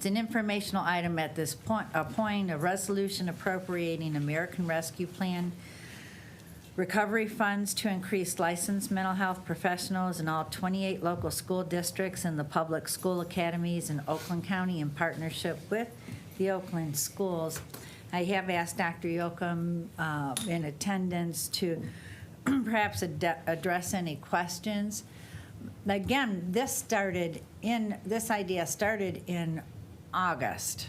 It's an informational item at this point, appoint a resolution appropriating American Rescue Plan recovery funds to increase licensed mental health professionals in all 28 local school districts and the public school academies in Oakland County in partnership with the Oakland schools. I have asked Dr. Yocum in attendance to perhaps address any questions. Again, this idea started in August.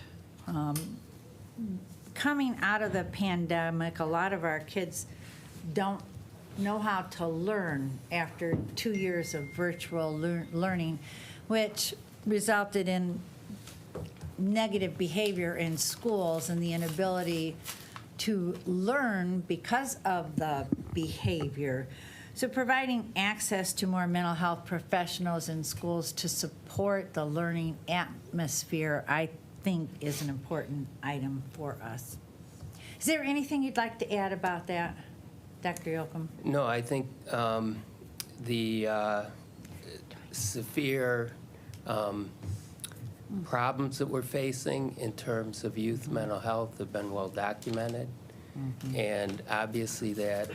Coming out of the pandemic, a lot of our kids don't know how to learn after 2 years of virtual learning, which resulted in negative behavior in schools and the inability to learn because of the behavior. So providing access to more mental health professionals in schools to support the learning atmosphere, I think, is an important item for us. Is there anything you'd like to add about that, Dr. Yocum? No, I think the severe problems that we're facing in terms of youth mental health have been well documented. Mm-hmm. And obviously that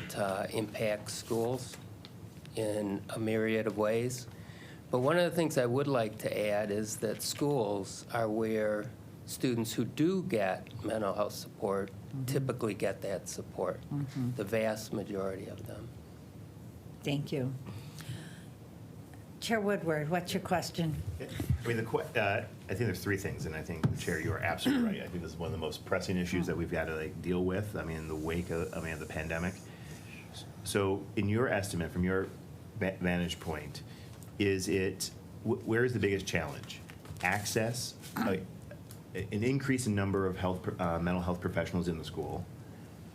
impacts schools in a myriad of ways. But one of the things I would like to add is that schools are where students who do get mental health support typically get that support, the vast majority of them. Thank you. Chair Woodward, what's your question? I mean, I think there's three things, and I think, Chair, you are absolutely right. I think this is one of the most pressing issues that we've got to deal with. I mean, in the wake of the pandemic. So, in your estimate, from your vantage point, where is the biggest challenge? Access, an increase in number of mental health professionals in the school,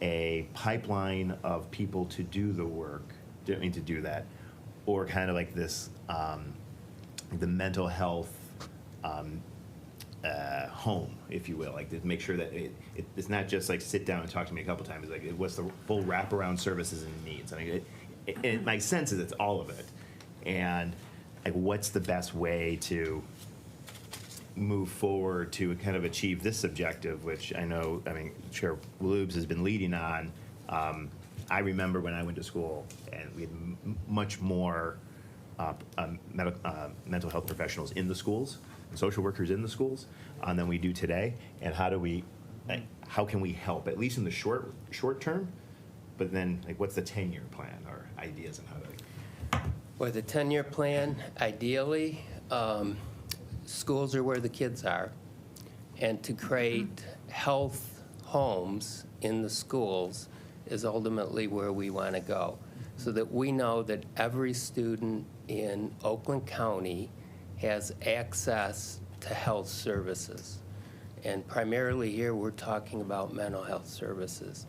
a pipeline of people to do the work, to do that, or kind of like this, the mental health home, if you will, like to make sure that it's not just like sit down and talk to me a couple times. It's like what's the full wraparound services and needs. I mean, my sense is it's all of it, and like what's the best way to move forward to kind of achieve this objective, which I know, I mean, Chair Lubes has been leading on. I remember when I went to school and we had much more mental health professionals in the schools, social workers in the schools, than we do today. And how can we help, at least in the short term, but then like what's the 10-year plan or ideas on how to? Well, the 10-year plan, ideally, schools are where the kids are, and to create health homes in the schools is ultimately where we want to go, so that we know that every student in Oakland County has access to health services. And primarily here we're talking about mental health services.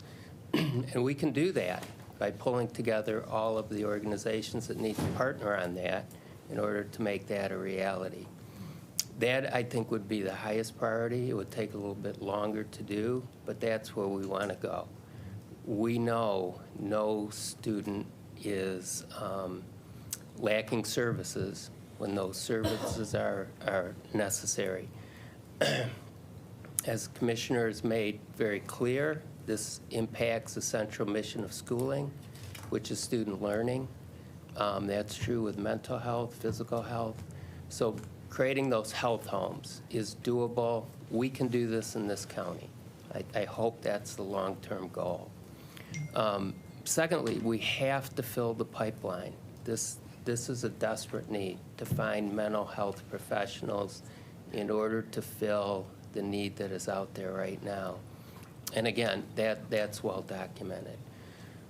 And we can do that by pulling together all of the organizations that need to partner on that in order to make that a reality. That, I think, would be the highest priority. It would take a little bit longer to do, but that's where we want to go. We know no student is lacking services when those services are necessary. As the Commissioner has made very clear, this impacts the central mission of schooling, which is student learning. That's true with mental health, physical health. So creating those health homes is doable. We can do this in this county. I hope that's the long-term goal. Secondly, we have to fill the pipeline. This is a desperate need to find mental health professionals in order to fill the need that is out there right now. And again, that's well documented.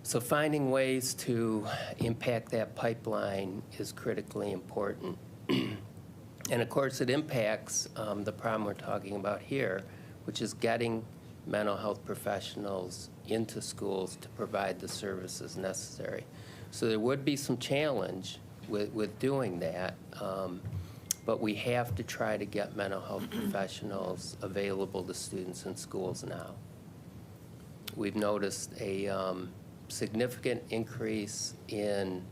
So finding ways to impact that pipeline is critically important. And of course, it impacts the problem we're talking about here, which is getting mental health professionals into schools to provide the services necessary. So there would be some challenge with doing that, but we have to try to get mental health professionals available to students in schools now. We've noticed a significant increase in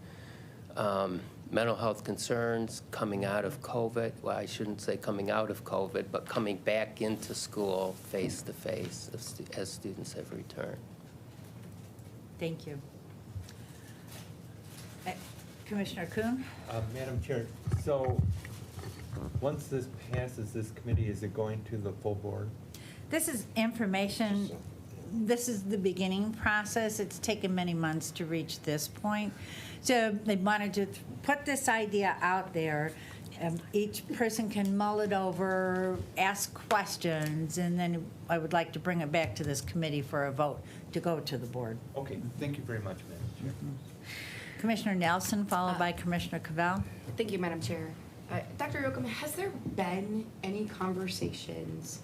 mental health concerns coming out of COVID. Well, I shouldn't say coming out of COVID, but coming back into school face-to-face as students have returned. Thank you. Commissioner Kuhn? Madam Chair, so once this passes this committee, is it going to the full board? This is information, this is the beginning process. It's taken many months to reach this point. So they wanted to put this idea out there. Each person can mull it over, ask questions, and then I would like to bring it back to this committee for a vote to go to the board. Okay, thank you very much, Madam Chair. Commissioner Nelson, followed by Commissioner Cavell. Thank you, Madam Chair. Dr. Yocum, has there been any conversations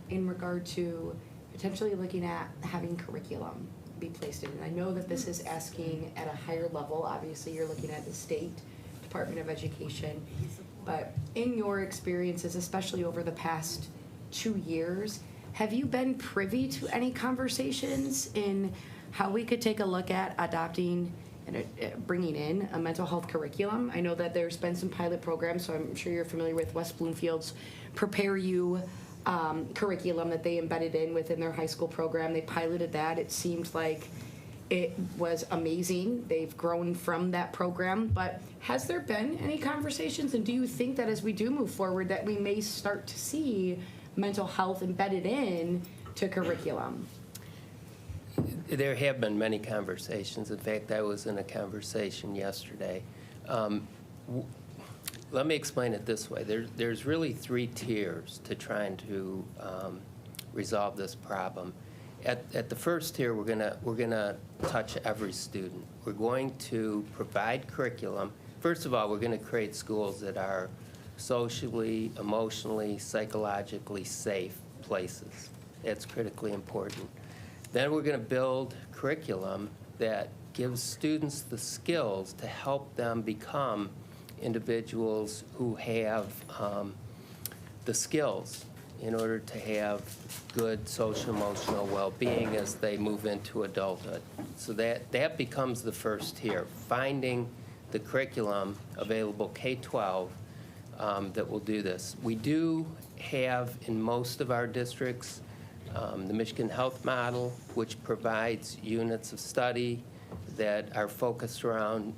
in regard to potentially looking at having curriculum be placed in? And I know that this is asking at a higher level. Obviously, you're looking at the State Department of Education. But in your experiences, especially over the past 2 years, have you been privy to any conversations in how we could take a look at adopting and bringing in a mental health curriculum? I know that there's been some pilot programs, so I'm sure you're familiar with West Bloomfield's Prepare You curriculum that they embedded in within their high school program. They piloted that. It seemed like it was amazing. They've grown from that program. But has there been any conversations, and do you think that as we do move forward that we may start to see mental health embedded in to curriculum? There have been many conversations. In fact, I was in a conversation yesterday. Let me explain it this way. There's really 3 tiers to trying to resolve this problem. At the first tier, we're gonna touch every student. We're going to provide curriculum. First of all, we're gonna create schools that are socially, emotionally, psychologically safe places. That's critically important. Then we're going to build curriculum that gives students the skills to help them become individuals who have the skills in order to have good social emotional well-being as they move into adulthood. So that becomes the first tier, finding the curriculum available K-12 that will do this. We do have in most of our districts the Michigan Health Model, which provides units of study that are focused around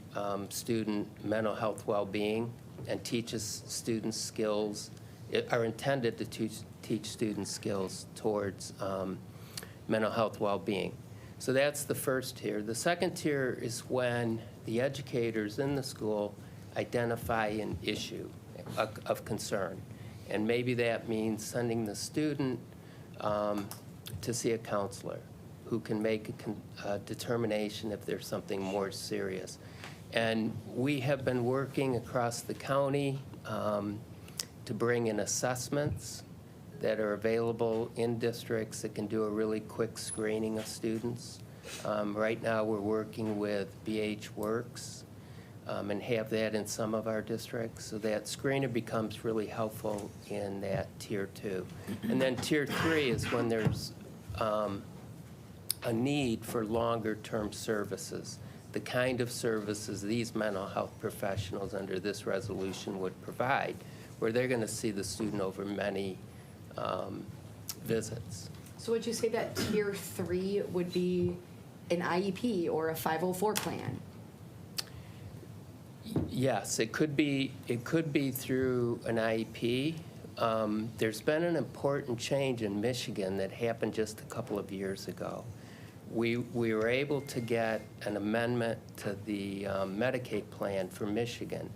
student mental health well-being and teaches students skills, are intended to teach students skills towards mental health well-being. So that's the first tier. The second tier is when the educators in the school identify an issue of concern. And maybe that means sending the student to see a counselor who can make a determination if there's something more serious. And we have been working across the county to bring in assessments that are available in districts that can do a really quick screening of students. Right now we're working with BH Works and have that in some of our districts, so that screener becomes really helpful in that tier 2. And then tier 3 is when there's a need for longer-term services, the kind of services these mental health professionals under this resolution would provide, where they're going to see the student over many visits. So would you say that tier 3 would be an IEP or a 504 plan? Yes, it could be through an IEP. There's been an important change in Michigan that happened just a couple of years ago. We were able to get an amendment to the Medicaid plan for Michigan.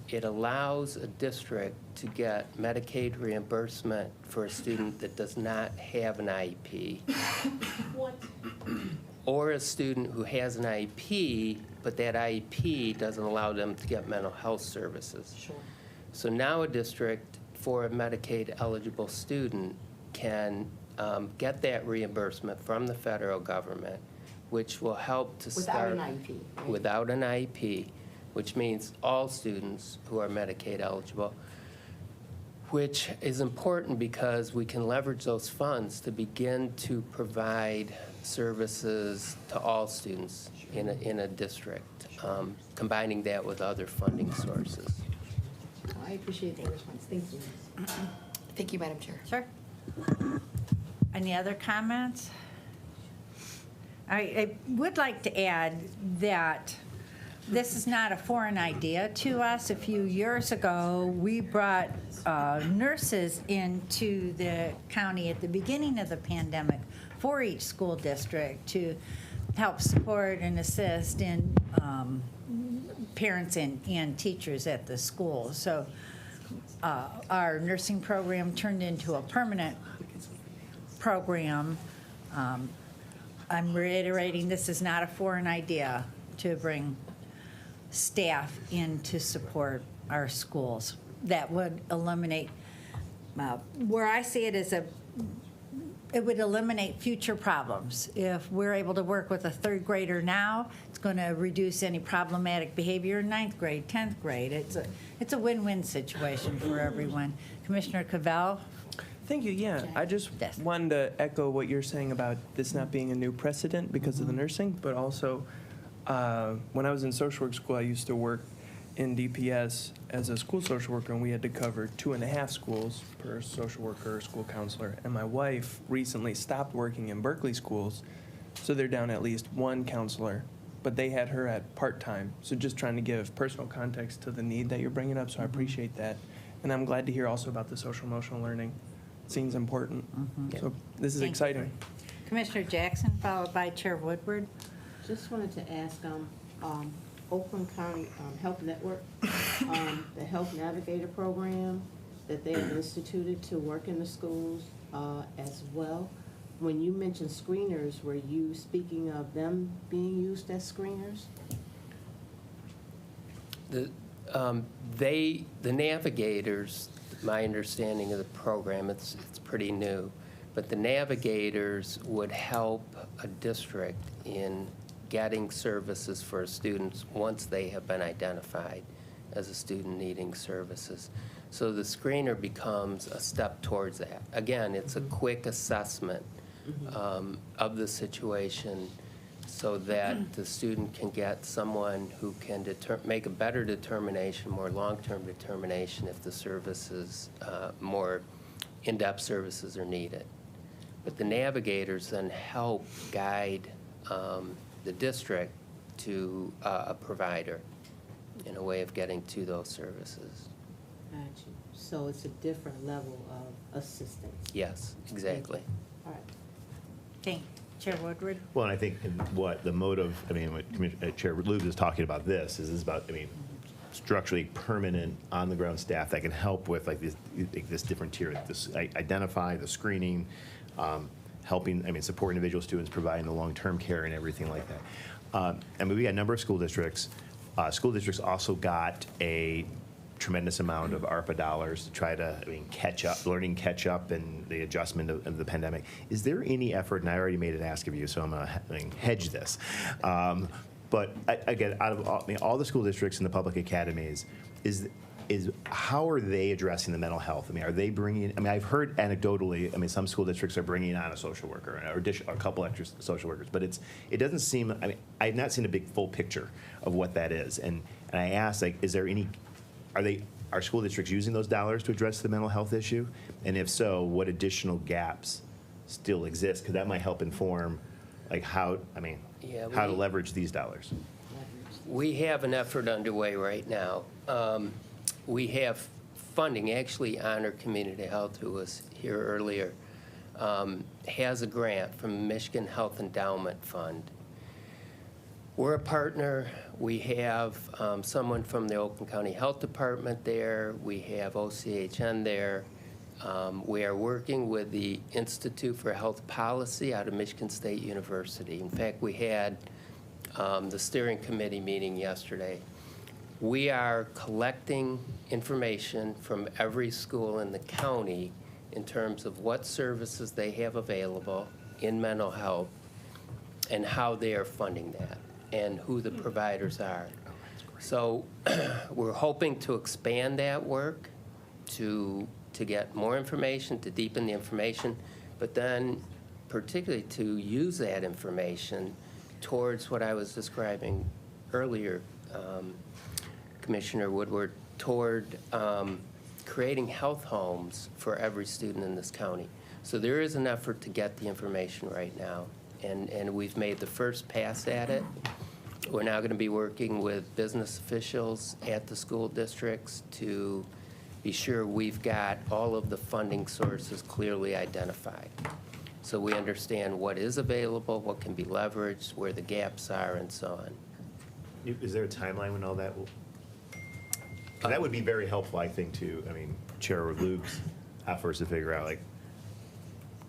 It allows a district to get Medicaid reimbursement for a student that does not have an IEP. What? Or a student who has an IEP, but that IEP doesn't allow them to get mental health services. Sure. So now a district for a Medicaid-eligible student can get that reimbursement from the federal government, which will help to start. Without an IEP, right? Without an IEP, which means all students who are Medicaid eligible which is important because we can leverage those funds to begin to provide services to all students in a district, combining that with other funding sources. I appreciate the response. Thank you. Thank you, Madam Chair. Sure. Any other comments? I would like to add that this is not a foreign idea to us. A few years ago, we brought nurses into the county at the beginning of the pandemic for each school district to help support and assist in parents and teachers at the school. So our nursing program turned into a permanent program. I'm reiterating, this is not a foreign idea to bring staff in to support our schools. That would eliminate, where I see it as it would eliminate future problems. If we're able to work with a third grader now, it's going to reduce any problematic behavior in ninth grade, 10th grade. It's a win-win situation for everyone. Commissioner Cavell? Thank you. Yeah, I just Yes. wanted to echo what you're saying about this not being a new precedent because of the nursing, but also when I was in social work school, I used to work in DPS as a school social worker, and we had to cover 2.5 schools per social worker or school counselor. And my wife recently stopped working in Berkeley schools, so they're down at least one counselor, but they had her at part-time. So just trying to give personal context to the need that you're bringing up, so I appreciate that. And I'm glad to hear also about the social emotional learning. Seems important. So this is Thank you. exciting. Commissioner Jackson, followed by Chair Woodward. Just wanted to ask, Oakland County Health Network, the Health Navigator Program that they have instituted to work in the schools as well. When you mentioned screeners, were you speaking of them being used as screeners? The navigators, my understanding of the program, it's pretty new, but the navigators would help a district in getting services for students once they have been identified as a student needing services. So the screener becomes a step towards that. Again, it's a quick assessment of the situation so that the student can get someone who can make a better determination, more long-term determination if the services, more in-depth services are needed. But the navigators then help guide the district to a provider in a way of getting to those services. Got you. So it's a different level of assistance. Yes, exactly. All right. Thank Chair Woodward. Well, and I think what the motive, I mean, what Chair Lubes is talking about this is about, I mean, structurally permanent on-the-ground staff that can help with like this different tier, this identify the screening, helping, I mean, support individual students, providing the long-term care and everything like that. I mean, we got a number of school districts. School districts also got a tremendous amount of ARPA dollars to try to, I mean, catch up, learning catch up and the adjustment of the pandemic. Is there any effort, and I already made an ask of you, so I'm going to hedge this, but again, out of all, I mean, all the school districts and the public academies, is how are they addressing the mental health? I mean, are they bringing, I mean, I've heard anecdotally, I mean, some school districts are bringing on a social worker or a couple extra social workers, but it doesn't seem, I mean, I've not seen a big full picture of what that is. And I asked, like, is there any, are school districts using those dollars to address the mental health issue? And if so, what additional gaps still exist? Because that might help inform, like, how, I mean, how to leverage these dollars. We have an effort underway right now. We have funding, actually Honor Community Health, who was here earlier, has a grant from the Michigan Health Endowment Fund. We're a partner. We have someone from the Oakland County Health Department there. We have OCHN there. We are working with the Institute for Health Policy out of Michigan State University. In fact, we had the steering committee meeting yesterday. We are collecting information from every school in the county in terms of what services they have available in mental health and how they are funding that and who the providers are. So we're hoping to expand that work to to get more information, to deepen the information, but then particularly to use that information towards what I was describing earlier, Commissioner Woodward, toward creating health homes for every student in this county. So there is an effort to get the information right now, and we've made the first pass at it. We're now going to be working with business officials at the school districts to be sure we've got all of the funding sources clearly identified. So we understand what is available, what can be leveraged, where the gaps are, and so on. Is there a timeline when all that will? 'Cause that would be very helpful, I think, to, I mean, Chair Luke's efforts to figure out, like,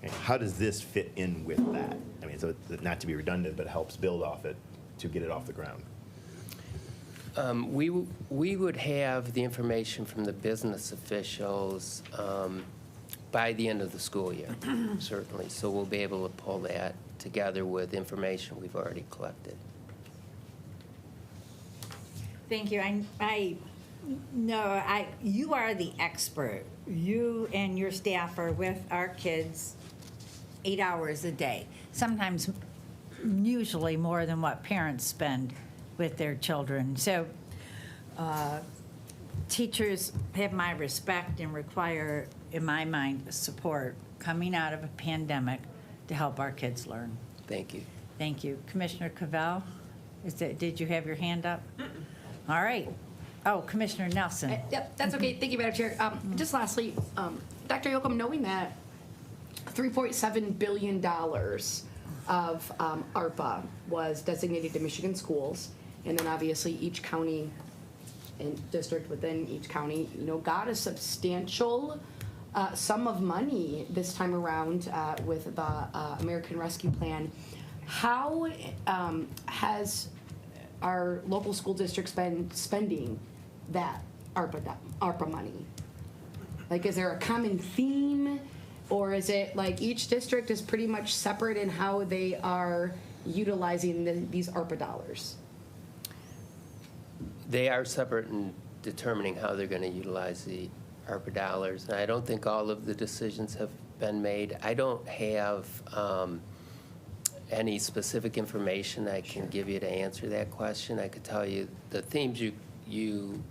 okay, how does this fit in with that? I mean, so not to be redundant, but helps build off it to get it off the ground. We would have the information from the business officials by the end of the school year, certainly. So we'll be able to pull that together with information we've already collected. Thank you. You are the expert. You and your staff are with our kids 8 hours a day, sometimes usually more than what parents spend with their children. So teachers have my respect and require, in my mind, support coming out of a pandemic to help our kids learn. Thank you. Thank you. Commissioner Cavell, did you have your hand up? All right. Oh, Commissioner Nelson. Yep, that's okay. Thank you, Madam Chair. Just lastly, Dr. Yocum, knowing that $3.7 billion of ARPA was designated to Michigan schools, and then obviously each county and district within each county, got a substantial sum of money this time around with the American Rescue Plan. How has our local school districts been spending that ARPA money? Like, is there a common theme, or is it like each district is pretty much separate in how they are utilizing these ARPA dollars? They are separate in determining how they're going to utilize the ARPA dollars. And I don't think all of the decisions have been made. I don't have any specific information I can give you to answer that question. I could tell you the themes you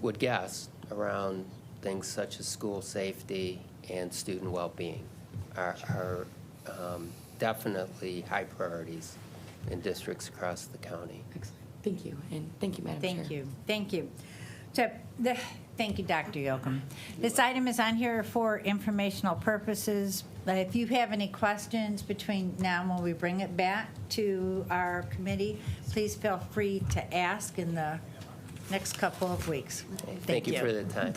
would guess around things such as school safety and student well-being are definitely high priorities in districts across the county. Excellent. Thank you, and thank you, Madam Chair. Thank you. So, thank you, Dr. Yocum. This item is on here for informational purposes. If you have any questions between now and when we bring it back to our committee, please feel free to ask in the next couple of weeks. Thank you for the time.